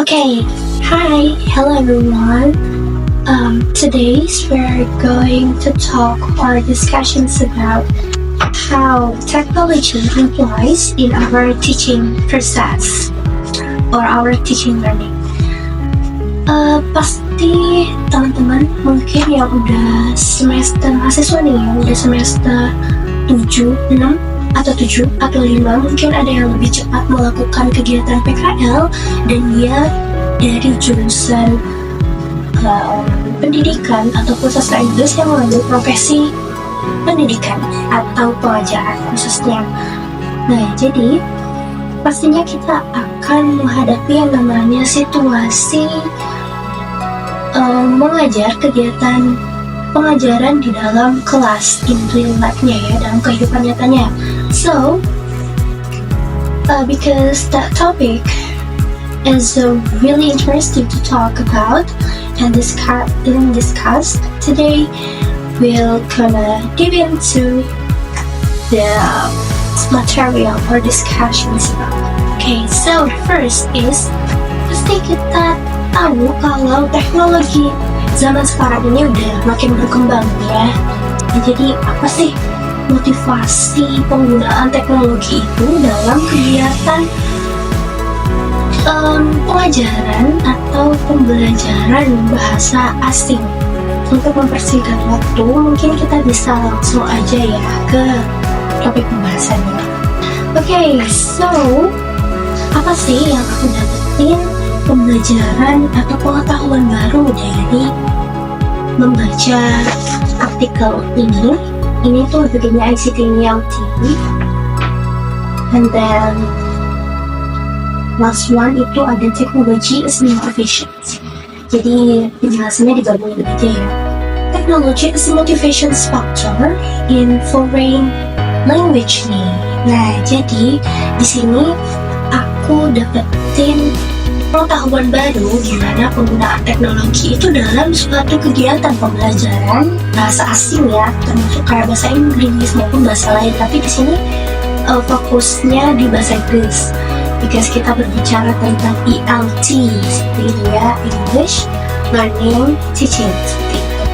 Okay, hi, hello everyone. Today we're going to talk or discussions about how technology implies in our teaching process or our teaching learning. Pasti teman-teman mungkin yang udah semester mahasiswa nih, yang udah semester 7, 6, atau 7 atau 5, mungkin ada yang lebih cepat melakukan kegiatan PKL dan dia dari jurusan pendidikan ataupun sastra Inggris yang mengambil profesi pendidikan atau pengajaran khususnya. Nah, jadi pastinya kita akan menghadapi yang namanya situasi mengajar kegiatan pengajaran di dalam kelas in real life-nya ya, dalam kehidupan nyatanya. So, because that topic is really interesting to talk about and discuss today, we'll gonna dive into the material or discussions about. Okay, so first is pasti kita tahu kalau teknologi zaman sekarang ini udah makin berkembang ya. Jadi apa sih motivasi penggunaan teknologi itu dalam kegiatan pengajaran atau pembelajaran bahasa asing? Untuk mempersingkat waktu, mungkin kita bisa langsung aja ya ke topik pembahasannya. Okay, so apa sih yang aku dapetin pembelajaran atau pengetahuan baru dari membaca artikel ini? Ini tuh judulnya ICT NLT, and then last one itu ada technology as motivation. Jadi penjelasannya digabungin aja ya. Technology as a motivation factor in foreign language nih. Nah, jadi di sini aku dapetin pengetahuan baru gimana penggunaan teknologi itu dalam suatu kegiatan pembelajaran bahasa asing ya, termasuk kayak bahasa Inggris maupun bahasa lain. Tapi di sini fokusnya di bahasa Inggris, because kita berbicara tentang ELT seperti itu ya, English Learning Teaching seperti itu.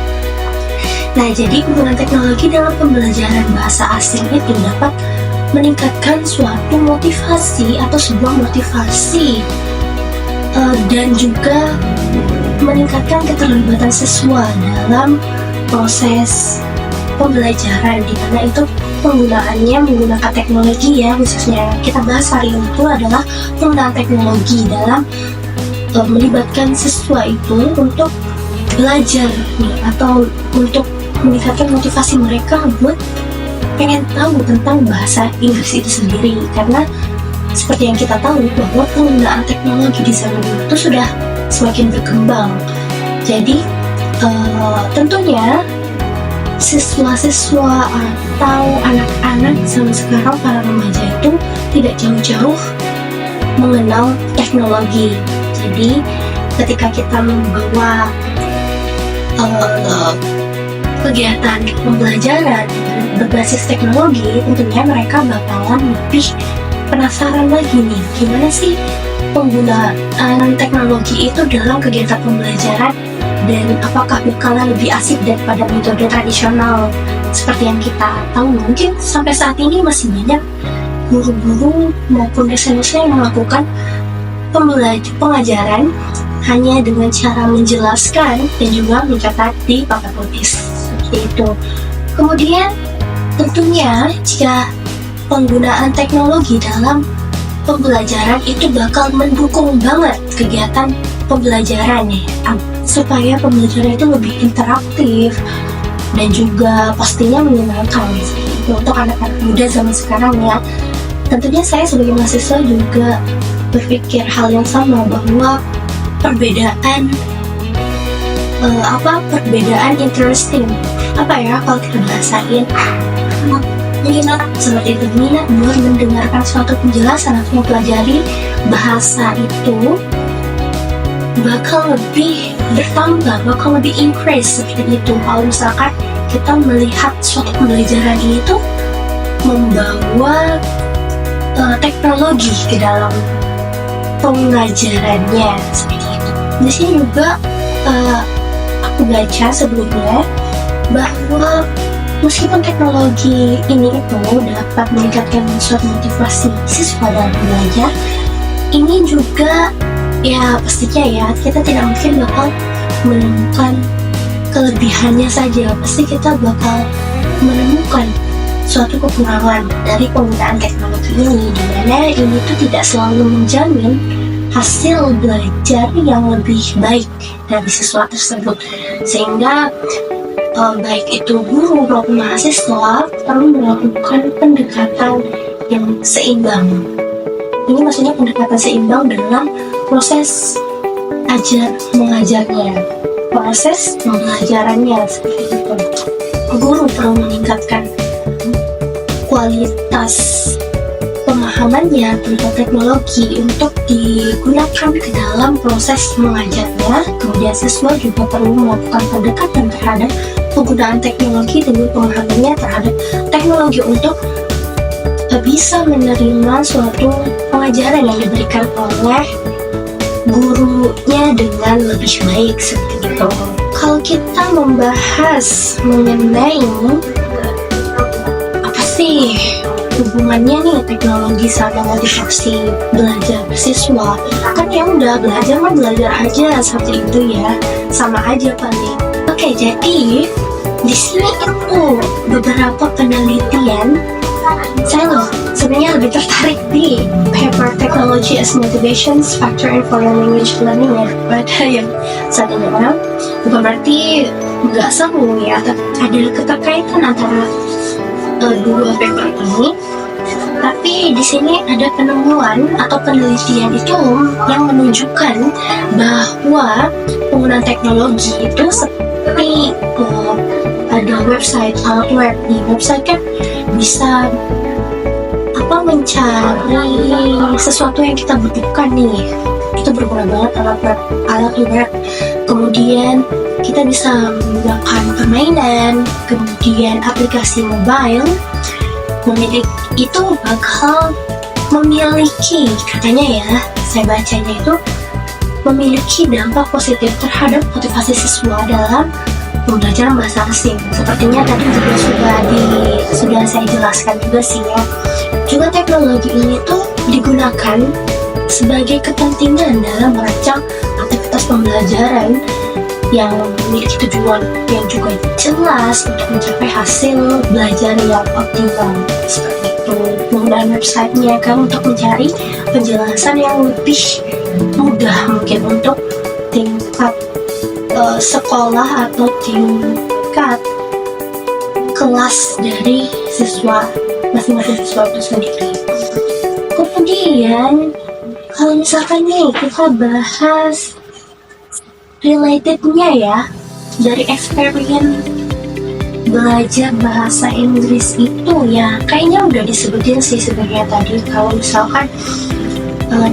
Nah, jadi penggunaan teknologi dalam pembelajaran bahasa asing itu dapat meningkatkan suatu motivasi atau sebuah motivasi dan juga meningkatkan keterlibatan siswa dalam proses pembelajaran, di mana itu penggunaannya menggunakan teknologi ya, khususnya kita bahas hari ini itu adalah penggunaan teknologi dalam melibatkan siswa itu untuk belajar nih, atau untuk meningkatkan motivasi mereka buat pengen tahu tentang bahasa Inggris itu sendiri. Karena seperti yang kita tahu bahwa penggunaan teknologi di zaman itu sudah semakin berkembang. Jadi tentunya siswa-siswa atau anak-anak zaman sekarang, para remaja itu tidak jauh-jauh mengenal teknologi. Jadi ketika kita membawa kegiatan pembelajaran berbasis teknologi, tentunya mereka bakalan lebih penasaran lagi nih, gimana sih penggunaan teknologi itu dalam kegiatan pembelajaran, dan apakah bakalan lebih asik daripada metode tradisional seperti yang kita tahu. Mungkin sampai saat ini masih banyak guru-guru maupun dosen-dosen yang melakukan pengajaran hanya dengan cara menjelaskan dan juga mencatat di papan tulis seperti itu. Kemudian tentunya jika penggunaan teknologi dalam pembelajaran itu bakal mendukung banget kegiatan pembelajaran ya, supaya pembelajaran itu lebih interaktif dan juga pastinya menyenangkan untuk anak-anak muda zaman sekarang ya. Tentunya saya sebagai mahasiswa juga berpikir hal yang sama, bahwa perbedaan interesting kalau kita bahasain minat, seperti itu, minat buat mendengarkan suatu penjelasan atau mempelajari bahasa itu bakal lebih bertambah, bakal lebih increase seperti itu. Kalau misalkan kita melihat suatu pembelajaran itu membawa teknologi ke dalam pengajarannya seperti itu. Di sini juga aku baca sebelumnya bahwa meskipun teknologi ini itu dapat meningkatkan suatu motivasi siswa dalam belajar, ini juga ya pastinya ya kita tidak mungkin bakal menemukan kelebihannya saja, pasti kita bakal menemukan suatu kekurangan dari penggunaan teknologi ini, di mana ini tuh tidak selalu menjamin hasil belajar yang lebih baik dari siswa tersebut, sehingga baik itu guru maupun mahasiswa perlu melakukan pendekatan yang seimbang. Ini maksudnya pendekatan seimbang dalam proses ajar mengajarnya, proses pembelajarannya seperti itu. Guru perlu meningkatkan kualitas pemahamannya tentang teknologi untuk digunakan ke dalam proses mengajarnya. Kemudian siswa juga perlu melakukan pendekatan terhadap penggunaan teknologi demi pemahamannya terhadap teknologi untuk bisa menerima suatu pengajaran yang diberikan oleh gurunya dengan lebih baik seperti itu. Kalau kita membahas mengenai apa sih hubungannya nih teknologi sama motivasi belajar siswa, kan ya udah belajar mah belajar aja seperti itu ya, sama aja paling. Oke, jadi di sini itu beberapa penelitian. Saya sebenarnya lebih tertarik di paper Technology as Motivation Factor in Foreign Language Learning ya, pada yang satunya orang. Bukan berarti nggak seru ya, ada keterkaitan antara dua paper ini. Tapi di sini ada penemuan atau penelitian itu yang menunjukkan bahwa penggunaan teknologi itu seperti ada website, alat web. Di website kan bisa mencari sesuatu yang kita butuhkan nih. Itu berguna banget alat web. Kemudian kita bisa menggunakan permainan, kemudian aplikasi mobile. Itu bakal memiliki, katanya ya, saya bacanya itu memiliki dampak positif terhadap motivasi siswa dalam pembelajaran bahasa asing. Sepertinya tadi juga sudah saya jelaskan juga sih ya. Juga teknologi ini tuh digunakan sebagai kepentingan dalam merancang aktivitas pembelajaran yang memiliki tujuan yang juga jelas untuk mencapai hasil belajar yang optimal. Seperti itu. Menggunakan websitenya kan untuk mencari penjelasan yang lebih mudah mungkin untuk tingkat sekolah atau tingkat kelas dari masing-masing siswa itu sendiri. Kemudian kalau misalkan nih kita bahas relatednya ya dari experience belajar bahasa Inggris itu ya kayaknya udah disebutin sih sebenarnya tadi. Kalau misalkan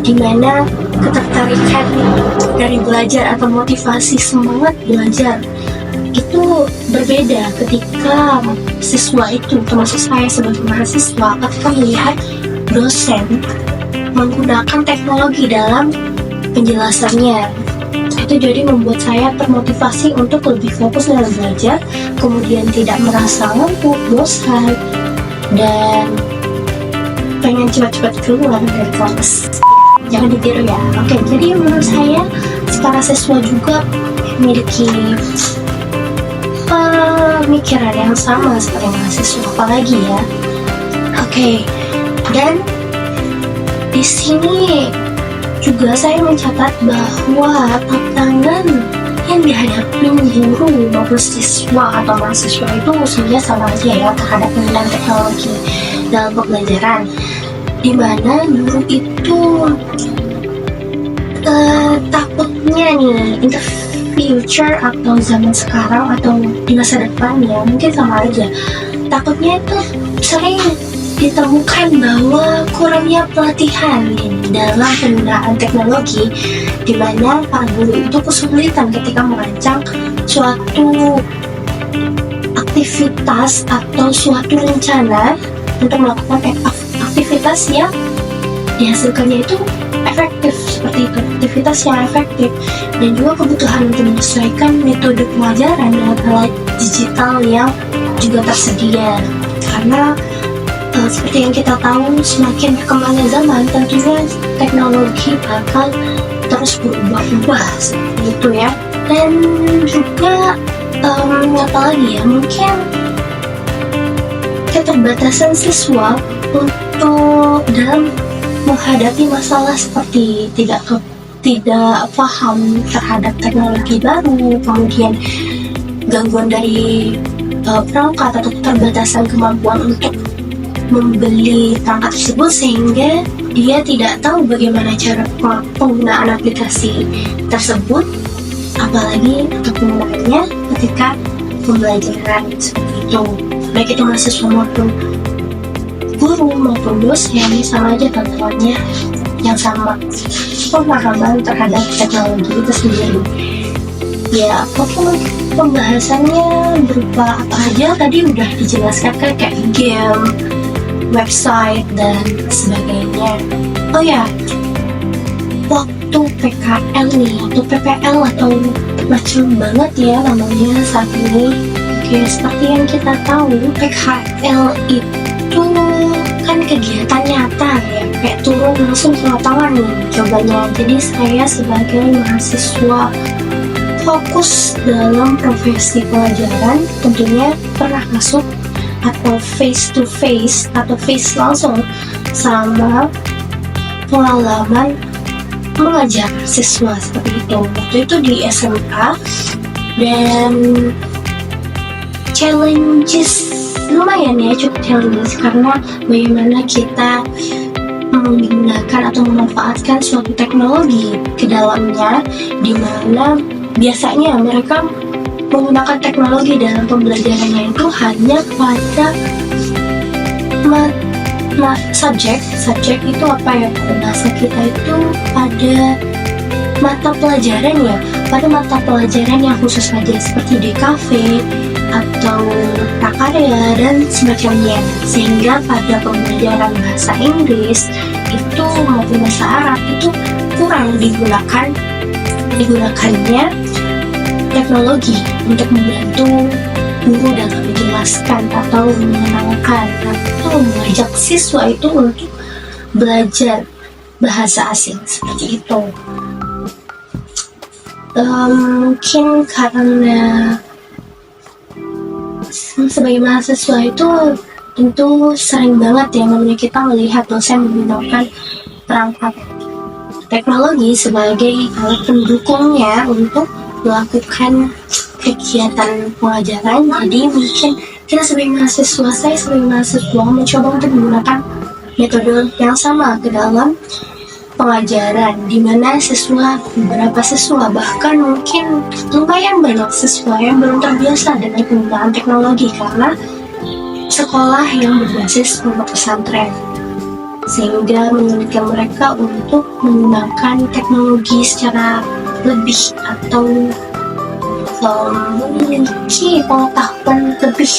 dimana ketertarikan dari belajar atau motivasi semangat belajar itu berbeda ketika siswa itu, termasuk saya sebagai mahasiswa, ketika melihat dosen menggunakan teknologi dalam penjelasannya. Itu jadi membuat saya termotivasi untuk lebih fokus dalam belajar, kemudian tidak merasa ngantuk, bosan, dan pengen cepat-cepat keluar dari kelas. Jangan ditiru ya. Oke, jadi menurut saya para siswa juga memiliki pemikiran yang sama seperti mahasiswa, apalagi ya. Oke, dan di sini juga saya mencatat bahwa tantangan yang dihadapi guru maupun siswa atau mahasiswa itu sebenarnya sama aja ya terhadap penggunaan teknologi dalam pembelajaran, di mana guru itu takutnya nih in the future atau zaman sekarang atau di masa depan ya mungkin sama aja, takutnya itu sering ditemukan bahwa kurangnya pelatihan dalam penggunaan teknologi, di mana para guru itu kesulitan ketika merancang suatu aktivitas atau suatu rencana untuk melakukan aktivitas yang dihasilkannya itu efektif, seperti itu, aktivitas yang efektif, dan juga kebutuhan untuk menyesuaikan metode pelajaran dengan alat digital yang juga tersedia. Karena seperti yang kita tahu, semakin berkembangnya zaman, tentunya teknologi bakal terus berubah-ubah seperti itu ya. Dan juga apa lagi ya, mungkin keterbatasan siswa untuk dalam menghadapi masalah seperti tidak paham terhadap teknologi baru, kemudian gangguan dari perangkat atau keterbatasan kemampuan untuk membeli perangkat tersebut, sehingga dia tidak tahu bagaimana cara penggunaan aplikasi tersebut, apalagi untuk penggunaannya ketika pembelajaran seperti itu. Baik itu mahasiswa maupun guru maupun dosen, sama aja tantangannya yang sama, pemahaman terhadap teknologi itu sendiri. Ya, mungkin pembahasannya berupa apa aja tadi udah dijelaskan kan, kayak game, website, dan sebagainya. Oh ya, waktu PKL nih, atau PPL atau macam banget ya namanya saat ini. Oke, seperti yang kita tahu, PKL itu kan kegiatan nyata ya, kayak turun langsung ke lapangan nih cobanya. Jadi saya sebagai mahasiswa fokus dalam profesi pelajaran tentunya pernah masuk atau face to face atau face langsung sama pengalaman mengajar siswa seperti itu. Waktu itu di SMA, dan challenges lumayan ya, cukup challenges, karena bagaimana kita menggunakan atau memanfaatkan suatu teknologi ke dalamnya, di mana biasanya mereka menggunakan teknologi dalam pembelajarannya itu hanya pada subjek itu apa ya, bahasa kita itu pada mata pelajaran ya, pada mata pelajaran yang khusus saja seperti DKV atau prakarya dan semacamnya, sehingga pada pembelajaran bahasa Inggris itu maupun bahasa Arab itu kurang digunakannya teknologi untuk membantu guru dalam menjelaskan atau menerangkan atau mengajak siswa itu untuk belajar bahasa asing seperti itu. Mungkin karena sebagai mahasiswa itu tentu sering banget ya namanya kita melihat dosen menggunakan perangkat teknologi sebagai alat pendukungnya untuk melakukan kegiatan pelajaran. Jadi mungkin kita sebagai mahasiswa, saya sebagai mahasiswa mencoba untuk menggunakan metode yang sama ke dalam pengajaran, di mana beberapa siswa, bahkan mungkin lumayan banyak siswa yang belum terbiasa dengan penggunaan teknologi karena sekolah yang berbasis pondok pesantren, sehingga menyulitkan mereka untuk menggunakan teknologi secara lebih atau memiliki pengetahuan lebih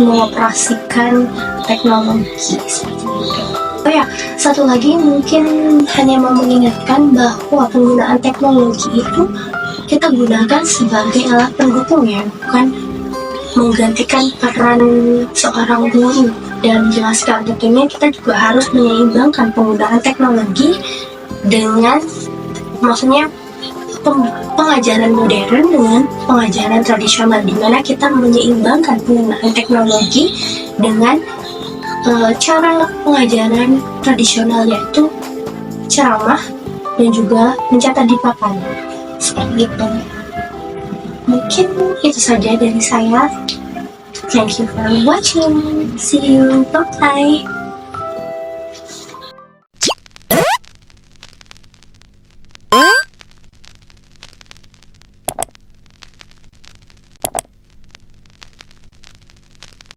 mengoperasikan teknologi seperti itu. Oh ya, satu lagi mungkin hanya mau mengingatkan bahwa penggunaan teknologi itu kita gunakan sebagai alat pendukung ya, bukan menggantikan peran seorang guru. Dan menjelaskan tentunya kita juga harus menyeimbangkan penggunaan teknologi dengan, maksudnya pengajaran modern dengan pengajaran tradisional, di mana kita menyeimbangkan penggunaan teknologi dengan cara pengajaran tradisional, yaitu ceramah dan juga mencatat di papan seperti itu. Mungkin itu saja dari saya. Thank you for watching. See you. Bye.